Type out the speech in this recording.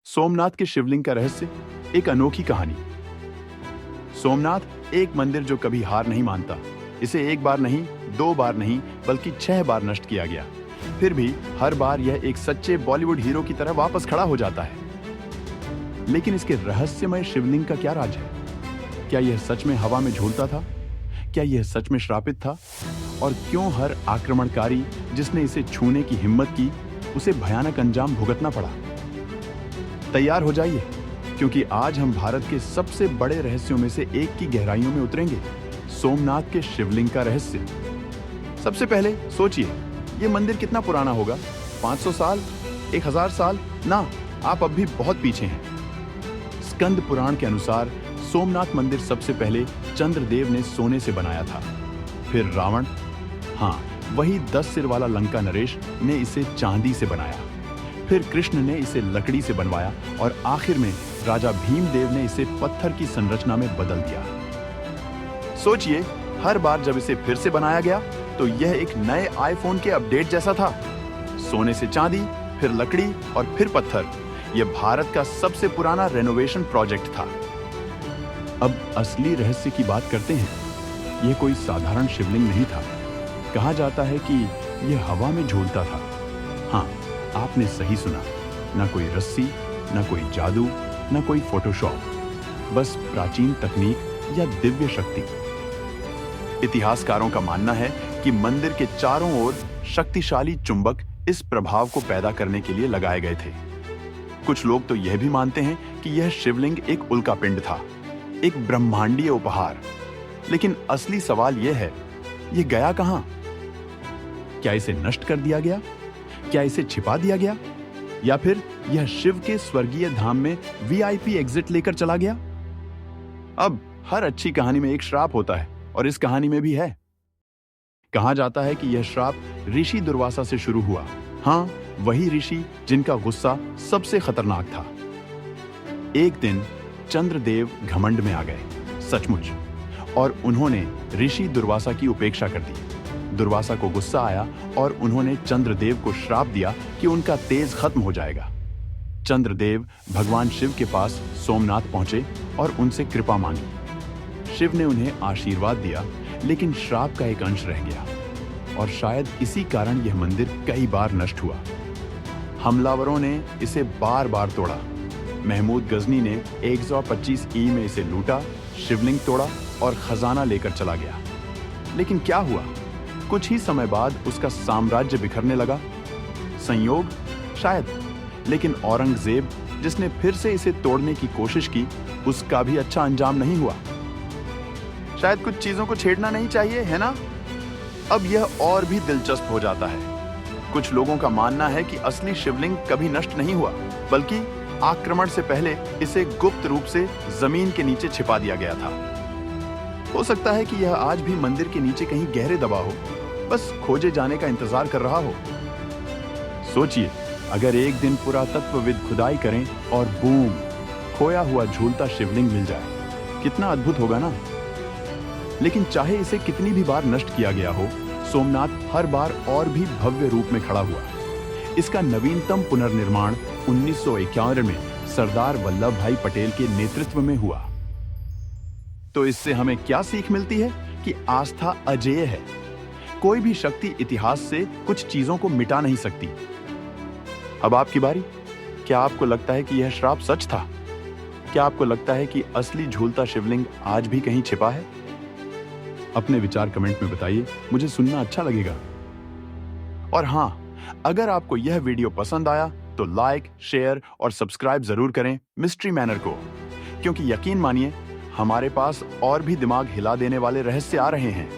सोमनाथ के शिवलिंग का रहस्य, एक अनोखी कहानी। सोमनाथ एक मंदिर जो कभी हार नहीं मानता। इसे एक बार नहीं, दो बार नहीं, बल्कि 6 बार नष्ट किया गया। फिर भी हर बार यह एक सच्चे बॉलीवुड हीरो की तरह वापस खड़ा हो जाता है। लेकिन इसके रहस्यमय शिवलिंग का क्या राज है? क्या यह सच में हवा में झूलता था? क्या यह सच में श्रापित था? और क्यों हर आक्रमणकारी जिसने इसे छूने की हिम्मत की, उसे भयानक अंजाम भुगतना पड़ा? तैयार हो जाइए, क्योंकि आज हम भारत के सबसे बड़े रहस्यों में से एक की गहराइयों में उतरेंगे, सोमनाथ के शिवलिंग का रहस्य। सबसे पहले सोचिए, यह मंदिर कितना पुराना होगा? 500 साल, 1000 साल? ना, आप अब भी बहुत पीछे हैं। स्कंद पुराण के अनुसार सोमनाथ मंदिर सबसे पहले चंद्रदेव ने सोने से बनाया था। फिर रावण, हाँ वही 10 सिर वाला लंका नरेश, ने इसे चांदी से बनाया। फिर कृष्ण ने इसे लकड़ी से बनवाया और आखिर में राजा भीमदेव ने इसे पत्थर की संरचना में बदल दिया। सोचिए, हर बार जब इसे फिर से बनाया गया तो यह एक नए आईफोन के अपडेट जैसा था। सोने से चांदी, फिर लकड़ी और फिर पत्थर। यह भारत का सबसे पुराना रेनोवेशन प्रोजेक्ट था। अब असली रहस्य की बात करते हैं। यह कोई साधारण शिवलिंग नहीं था। कहा जाता है कि यह हवा में झूलता था। हाँ, आपने सही सुना। ना कोई रस्सी, ना कोई जादू, ना कोई फोटोशॉप, बस प्राचीन तकनीक या दिव्य शक्ति। इतिहासकारों का मानना है कि मंदिर के चारों ओर शक्तिशाली चुंबक इस प्रभाव को पैदा करने के लिए लगाए गए थे। कुछ लोग तो यह भी मानते हैं कि यह शिवलिंग एक उल्कापिंड था, एक ब्रह्मांडीय उपहार। लेकिन असली सवाल यह है, यह गया कहां? क्या इसे नष्ट कर दिया गया? क्या इसे छिपा दिया गया? या फिर यह शिव के स्वर्गीय धाम में वीआईपी एग्जिट लेकर चला गया? अब हर अच्छी कहानी में एक श्राप होता है, और इस कहानी में भी है। कहा जाता है कि यह श्राप ऋषि दुर्वासा से शुरू हुआ। हाँ, वही ऋषि जिनका गुस्सा सबसे खतरनाक था। एक दिन चंद्रदेव घमंड में आ गए, सचमुच, और उन्होंने ऋषि दुर्वासा की उपेक्षा कर दी। दुर्वासा को गुस्सा आया और उन्होंने चंद्रदेव को श्राप दिया कि उनका तेज खत्म हो जाएगा। चंद्रदेव भगवान शिव के पास सोमनाथ पहुंचे और उनसे कृपा मांगी। शिव ने उन्हें आशीर्वाद दिया, लेकिन श्राप का एक अंश रह गया, और शायद इसी कारण यह मंदिर कई बार नष्ट हुआ। हमलावरों ने इसे बार बार तोड़ा। महमूद गजनी ने 125 में इसे लूटा, शिवलिंग तोड़ा और खजाना लेकर चला गया। लेकिन क्या हुआ? कुछ ही समय बाद उसका साम्राज्य बिखरने लगा। संयोग? शायद। लेकिन औरंगजेब, जिसने फिर से इसे तोड़ने की कोशिश की, उसका भी अच्छा अंजाम नहीं हुआ। शायद कुछ चीजों को छेड़ना नहीं चाहिए, है ना? अब यह और भी दिलचस्प हो जाता है। कुछ लोगों का मानना है कि असली शिवलिंग कभी नष्ट नहीं हुआ, बल्कि आक्रमण से पहले इसे गुप्त रूप से जमीन के नीचे छिपा दिया गया था। हो सकता है कि यह आज भी मंदिर के नीचे कहीं गहरे दबा हो, बस खोजे जाने का इंतजार कर रहा हो। सोचिए, अगर एक दिन पुरातत्वविद खुदाई करें और बूम, खोया हुआ झूलता शिवलिंग मिल जाए, कितना अद्भुत होगा ना? लेकिन चाहे इसे कितनी भी बार नष्ट किया गया हो, सोमनाथ हर बार और भी भव्य रूप में खड़ा हुआ। इसका नवीनतम पुनर्निर्माण 1951 में सरदार वल्लभ भाई पटेल के नेतृत्व में हुआ। तो इससे हमें क्या सीख मिलती है? कि आस्था अजेय है। कोई भी शक्ति इतिहास से कुछ चीजों को मिटा नहीं सकती। अब आपकी बारी। क्या आपको लगता है कि यह श्राप सच था? क्या आपको लगता है कि असली झूलता शिवलिंग आज भी कहीं छिपा है? अपने विचार कमेंट में बताइए, मुझे सुनना अच्छा लगेगा। और हां, अगर आपको यह वीडियो पसंद आया तो लाइक, शेयर और सब्सक्राइब जरूर करें मिस्ट्री मैनर को, क्योंकि यकीन मानिए, हमारे पास और भी दिमाग हिला देने वाले रहस्य आ रहे हैं।